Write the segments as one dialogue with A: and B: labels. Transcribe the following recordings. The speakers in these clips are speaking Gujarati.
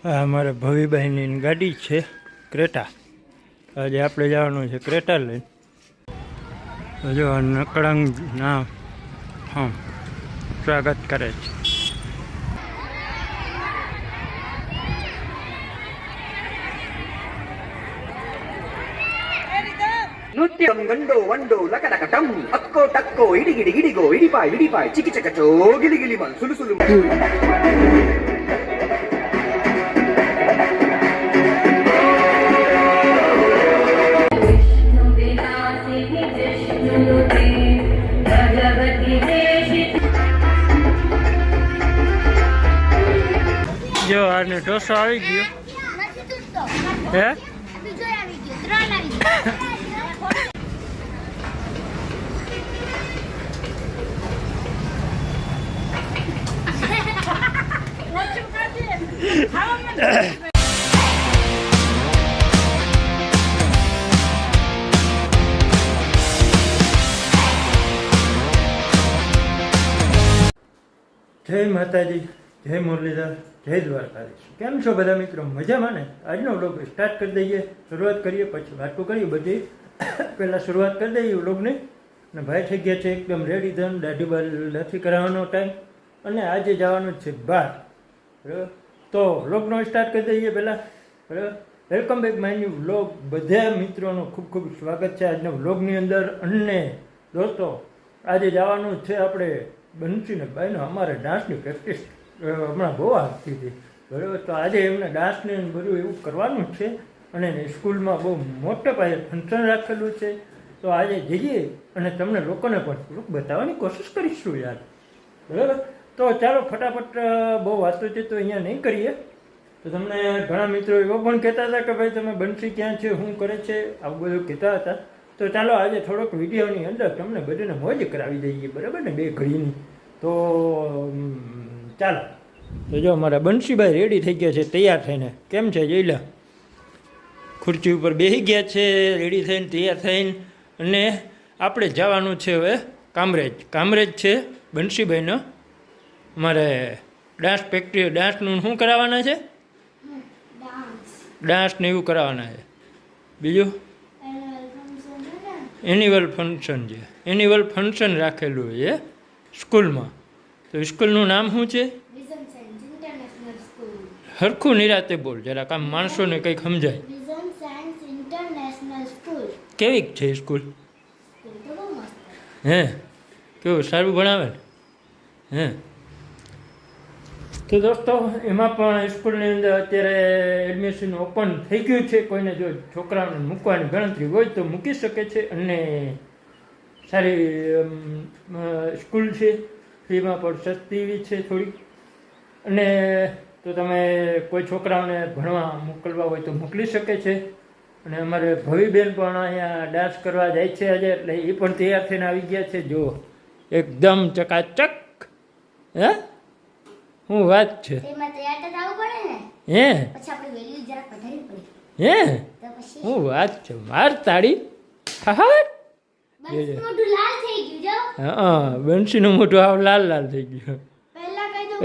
A: આ અમારે ભવીભાઈની ગાડી છે ક્રેટા. આજે આપણે જવાનું છે ક્રેટા લઈને. જો નકળંગ ના સ્વાગત કરે છે.
B: నృత్యం గండో వండో లకడకటం అక్కో టక్కో ఇడిగిడి గిడిగో ఇడిపాయ్ విడిపాయ్ చికిచకచో గిలిగిలి మన్ సులుసులు
A: જો આને ઢોસો આવી ગયો હે. જય માતાજી, જય મુરલીધર, જય દ્વારકાધીશ. કેમ છો બધા મિત્રો? મજામાં ને? આજનો વ્લોગ સ્ટાર્ટ કરી દઈએ, શરૂઆત કરીએ, પછી વાતો કરીએ બધી. પહેલાં શરૂઆત કરી દઈએ વ્લોગની. અને ભાઈ થઈ ગયા છે એકદમ રેડી. ધન દાઢી બાર નથી કરાવવાનો ટાઈમ, અને આજે જવાનું જ છે બહાર. બરાબર, તો વ્લોગનો સ્ટાર્ટ કરી દઈએ પહેલાં. બરાબર, welcome back my new vlog. બધા મિત્રોનું ખૂબ ખૂબ સ્વાગત છે આજના વ્લોગની અંદર. અને દોસ્તો, આજે જવાનું જ છે આપણે બંસીને ભાઈને. અમારે ડાન્સની પ્રેક્ટિસ હમણાં બહુ આવતી હતી. બરાબર, તો આજે એમને ડાન્સને બધું એવું કરવાનું જ છે. અને સ્કૂલમાં બહુ મોટા પાયે ફંક્શન રાખેલું છે. તો આજે જઈએ અને તમને લોકોને પણ થોડુંક બતાવવાની કોશિશ કરીશું યાર. બરાબર, તો ચાલો ફટાફટ. બહુ વાતો છે તો અહીંયા નહીં કરીએ. તો તમને ઘણા મિત્રો એવો પણ કહેતા હતા કે ભાઈ તમે બંસી ક્યાં છે, શું કરે છે, આવું બધું કહેતા હતા. તો ચાલો આજે થોડોક વિડીયોની અંદર તમને બધાને મોજ કરાવી દઈએ. બરાબર ને, બે ઘડીની. તો ચાલો. તો જો અમારા બંસીભાઈ રેડી થઈ ગયા છે તૈયાર થઈને. કેમ છે જયલા? ખુરશી ઉપર બેસી ગયા છે રેડી થઈને, તૈયાર થઈને. અને આપણે જવાનું છે હવે કામરેજ. કામરેજ છે બંસીભાઈનો. અમારે ડાન્સ પ્રેક્ટિસ, ડાન્સનું શું કરાવવાના છે? ડાન્સ ને એવું કરાવવાના છે. બીજું એન્યુઅલ ફંક્શન છે. એન્યુઅલ ફંક્શન રાખેલું છે સ્કૂલમાં. તો સ્કૂલનું નામ શું છે? હરખું નિરાતે બોલ જરાક, આમ માણસોને કંઈક સમજાય. કેવીક છે સ્કૂલ? હે, કેવું સારું ભણાવે હે? તો દોસ્તો, એમાં પણ સ્કૂલની અંદર અત્યારે એડમિશન ઓપન થઈ ગયું છે. કોઈને જો છોકરાઓને મૂકવાની ગણતરી હોય તો મૂકી શકે છે. અને સારી સ્કૂલ છે, ફીમાં પણ સસ્તી એવી છે થોડીક. અને તો તમે કોઈ છોકરાઓને ભણવા મોકલવા હોય તો મોકલી શકે છે. અને અમારે ભવીબેન પણ અહીંયા ડાન્સ કરવા જાય છે આજે, એટલે એ પણ તૈયાર થઈને આવી ગયા છે. જો એકદમ ચકાચક. હે, શું વાત છે? હે, હે, શું વાત છે? માર તાળી. હા, બંસીનું મોઢું આવ લાલ લાલ થઈ ગયું.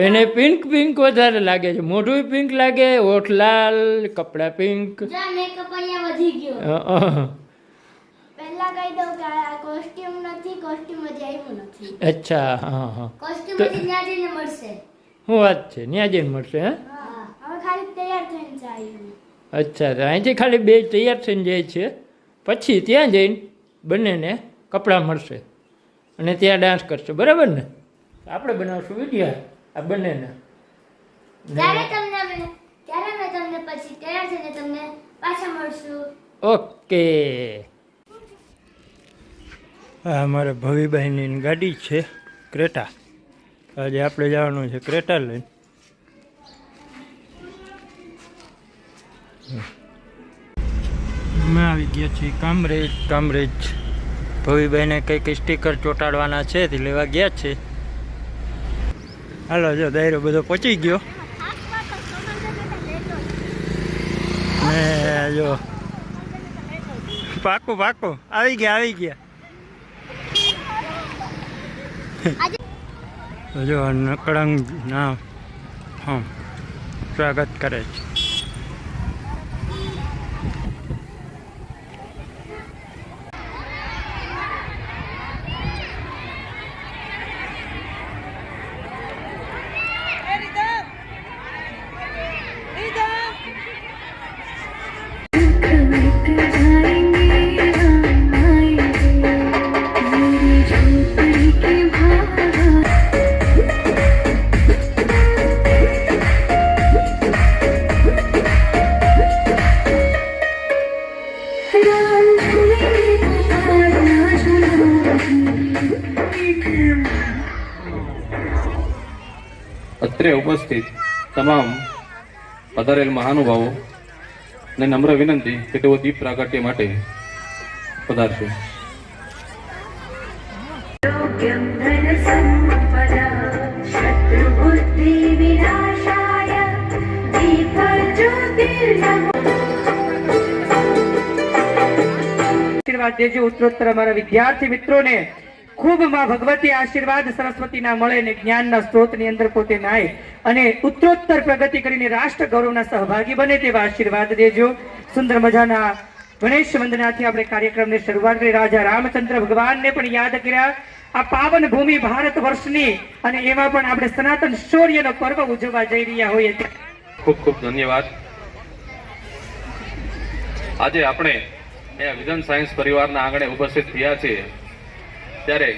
A: એને પિંક પિંક વધારે લાગે છે. મોઢું પિંક લાગે, ઓઠ લાલ, કપડા પિંક. અચ્છા, હા હા. શું વાત છે? ત્યાં જઈને મળશે? હે, અચ્છા. અહીંથી ખાલી બે તૈયાર થઈને જાય છે, પછી ત્યાં જઈને બંનેને કપડાં મળશે અને ત્યાં ડાન્સ કરશે. બરાબર ને? આપણે બનાવશું વિડીયો આ બંનેને. ઓકે. હા, અમારે ભવીભાઈની ગાડી છે ક્રેટા. આજે આપણે જવાનું છે ક્રેટા લઈને. અમે આવી ગયા છીએ કામરેજ. કામરેજ ભવીભાઈને કંઈક સ્ટીકર ચોંટાડવાના છે તે લેવા ગયા છે. હાલો, જો દાયરો બધો પહોંચી ગયો. ને જો પાકું પાકું આવી ગયા, આવી ગયા. જો નકળંગ ના સ્વાગત કરે છે.
C: અત્રે ઉપસ્થિત તમામ પધારેલ મહાનુભાવો ને નમ્ર વિનંતી કે તેઓ દીપ પ્રાગટ્ય માટે પધારશે.
D: આશીર્વાદ દેજો ઉત્તરોત્તર અમારા વિદ્યાર્થી મિત્રોને ખૂબ માં ભગવતી આશીર્વાદ સરસ્વતીના મળે ને જ્ઞાનના સ્ત્રોતની અંદર પોતે નાય અને ઉત્તરોત્તર પ્રગતિ કરીને રાષ્ટ્ર ગૌરવના સહભાગી બને તેવા આશીર્વાદ દેજો. સુંદર મજાના ગણેશ વંદનાથી આપણે કાર્યક્રમની શરૂઆત કરી. રાજા રામચંદ્ર ભગવાનને પણ યાદ કર્યા. આ પાવન ભૂમિ ભારત વર્ષની અને એમાં પણ આપણે સનાતન શૌર્યનો પર્વ ઉજવવા જઈ રહ્યા હોઈએ.
C: ખૂબ ખૂબ ધન્યવાદ. આજે આપણે અહીંયા વિઝન સાયન્સ પરિવારના આંગણે ઉપસ્થિત થયા છીએ ત્યારે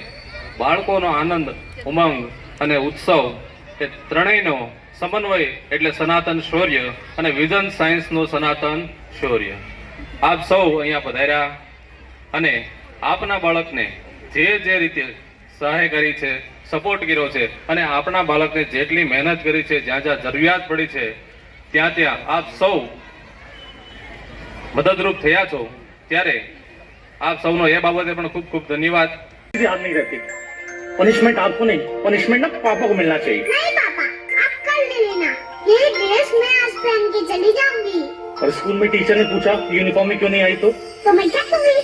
C: બાળકોનો આનંદ, ઉમંગ અને ઉત્સવ એ ત્રણેયનો સમન્વય એટલે સનાતન શૌર્ય અને વિઝન સાયન્સનો સનાતન શૌર્ય. આપ સૌ અહીંયા પધાર્યા અને આપના બાળકને જે રીતે સહાય કરી છે, સપોર્ટ કર્યો છે અને આપણા બાળકને જેટલી મહેનત કરી છે, જ્યાં જ્યાં જરૂરિયાત પડી છે ત્યાં આપ સૌ મદદરૂપ થયા છો ત્યારે આપ સૌનો એ બાબતે પણ ખૂબ ખૂબ ધન્યવાદ.
E: याद नहीं रहती. पनिशमेंट आपको नहीं, पनिशमेंट ना पापा को मिलना चाहिए.
F: नहीं पापा, आप कल ले लेना. ये ड्रेस मैं आज पहन के चली जाऊंगी.
E: और स्कूल में टीचर ने पूछा यूनिफॉर्म में क्यों नहीं आई
F: तो मैं क्या करूंगी?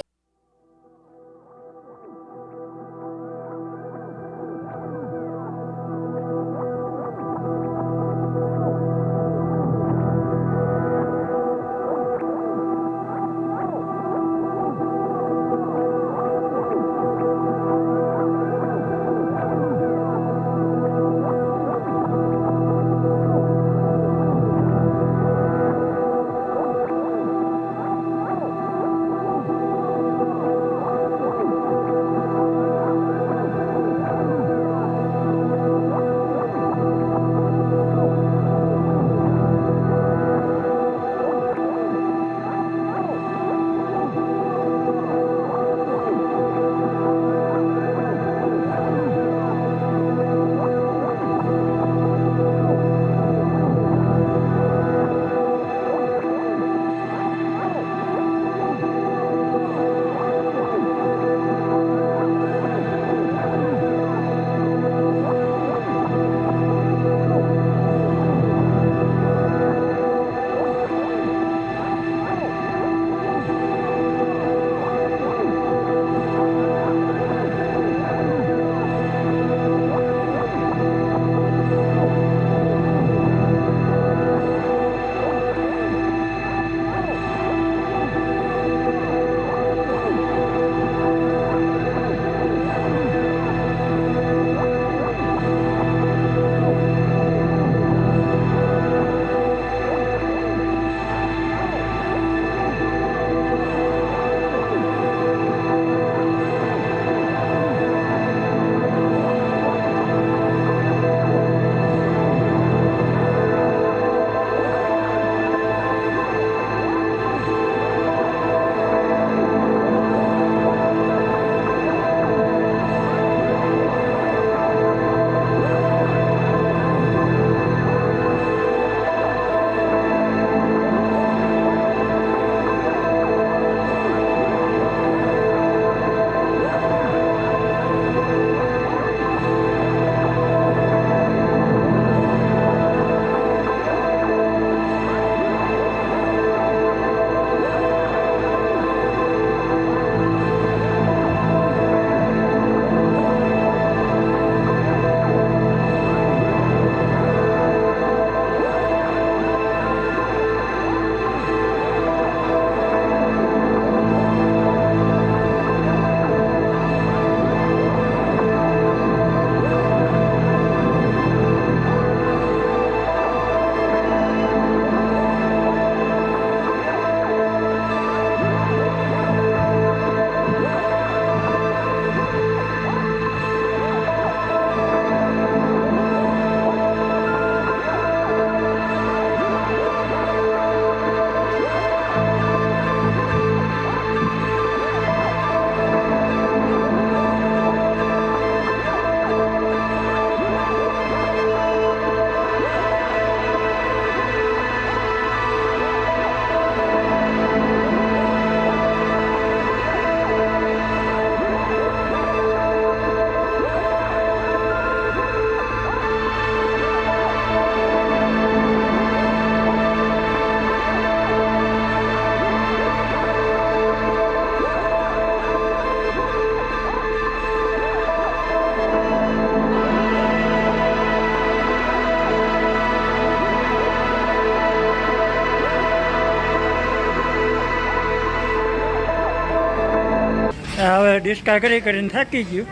A: હવે ડિસ્કા કરીને થાકી ગયું.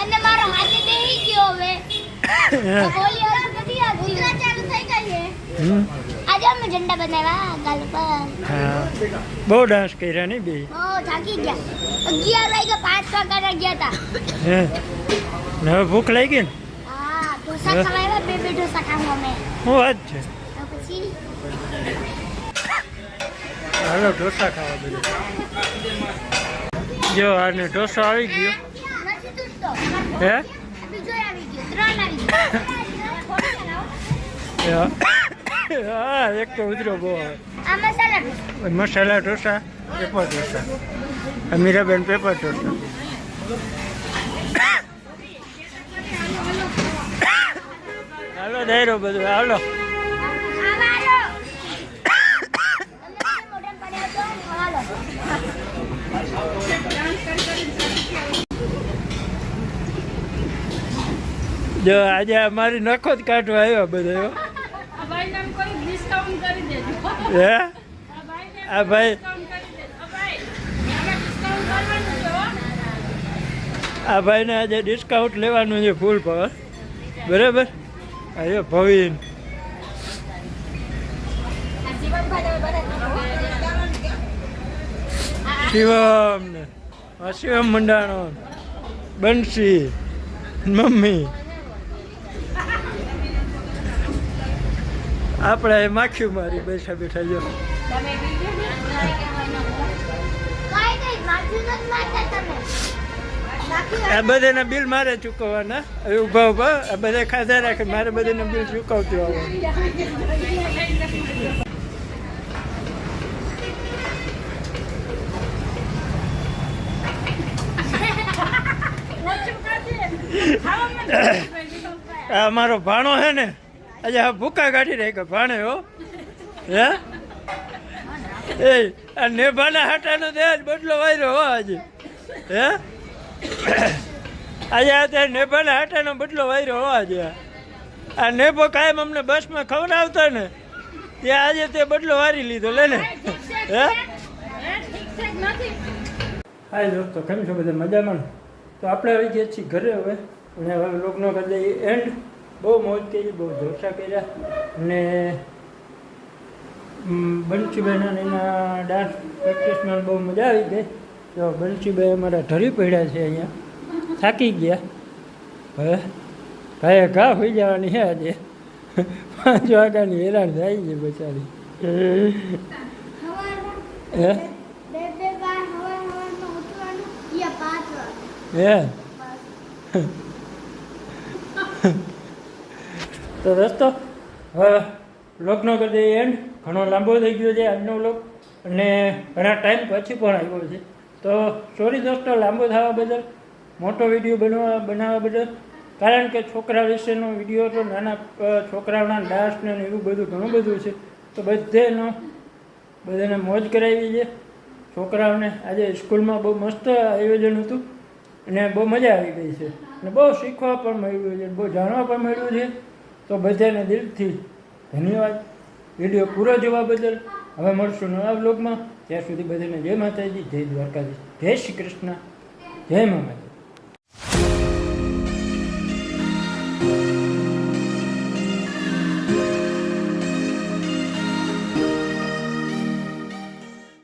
F: અને મારો હાથે બેહી ગયો હવે બોલી હવે નથી આવતી ઉતરા ચાલુ થઈ ગઈ છે. આજે અમે ઝંડા બનાવ્યા ગાલ પર.
A: હા બહુ ડાન્સ કર્યા નહીં બે.
F: ઓ થાકી ગયા 11 વાગે 5 વાગ્યા ગયા હતા.
A: હે ને હવે ભૂખ લાગી ને.
F: હા ઢોસા ખવાયા બે ઢોસા ખાવા અમે.
A: શું વાત છે?
F: તો પછી
A: હાલો ઢોસા ખાવા બધું. જો આને ઢોસો આવી ગયો.
F: નથી તૂટતો.
A: હે
F: બીજો આવી ગયો 3 આવી ગયો.
A: હા એક તો ઉતરો બહુ આવે.
F: આ મસાલા ઢોસા.
A: મસાલા ઢોસા પેપર ઢોસા. મીરાબેન પેપર ઢોસા. હાલો દાયરો બધું હાલો.
F: આવાલો તમે મોઢા પડ્યા તો આવાલો.
A: જો આજે અમારી નખો જ કાઢવા આવ્યા બધા. હે આ ભાઈ આ ભાઈને આજે ડિસ્કાઉન્ટ લેવાનું છે ફૂલ પાવર. બરાબર. આયો ભવીન શિવમ ને શિવમ મંડાણો બંસી મમ્મી આપણે માખ્યું મારી બેઠા બેઠા જો.
F: કાઈ નહીં માથું નથી મારતા તમે.
A: આ બધાના બિલ મારે ચૂકવવાના. હવે ઊભા ઊભા આ બધા ખાધા રાખે મારે બધાના બિલ ચૂકવતું આવવાનું. આ અમારો ભાણો છે ને આજે આ ભૂકા કાઢી રાખ્યો ભાણે હો. હે એ આ નેભાના હાટાનો તે જ બદલો વાયરો હો આજે. હે આજે અત્યારે નેભાના હાટાનો બદલો વાયરો હો આજે. આ નેભો કાયમ અમને બસમાં ખવડાવતા ને ત્યાં આજે તે બદલો વારી લીધો લે ને. હે હાય દોસ્તો કેમ છો બધા મજામાં? તો આપણે આવી ગયા છીએ ઘરે હવે. અને હવે લોકનો કરી દઈએ એન્ડ. બહુ મોજ કરી, બહુ ઢોસા કર્યા અને બંસીબેન એના ડાન્સ પ્રેક્ટિસમાં બહુ મજા આવી ગઈ. તો બંસીભાઈ અમારા ઢળી પડ્યા છે અહીંયા, થાકી ગયા. હવે ઘાએ ઘા હોઈ જવાની છે આજે. 5 વાગ્યાની હેરાન થાય છે બચારી. હે
F: બે વાર હવારમાં ઉઠવાનું યા 5 વાગે.
A: હે તો દોસ્તો હવે વ્લોગનો કરી દઈએ એન્ડ. ઘણો લાંબો થઈ ગયો છે આજનો વ્લોગ અને ઘણા ટાઈમ પછી પણ આવ્યો છે. તો સોરી દોસ્તો લાંબો થવા બદલ, મોટો વિડીયો બનાવવા બદલ. કારણ કે છોકરા વિશેનો વિડીયો તો નાના છોકરાઓના ડાન્સ ને એવું બધું ઘણું બધું છે. તો બધાને મોજ કરાવી છે છોકરાઓને. આજે સ્કૂલમાં બહુ મસ્ત આયોજન હતું અને બહુ મજા આવી ગઈ છે અને બહુ શીખવા પણ મળ્યું છે, બહુ જાણવા પણ મળ્યું છે. તો બધાને દિલથી ધન્યવાદ વિડીયો પૂરો જોવા બદલ. હવે મળશું નવા વ્લોગમાં. ત્યાં સુધી બધાને જય માતાજી, જય દ્વારકાધીશ, જય શ્રી કૃષ્ણ, જય માતાજી.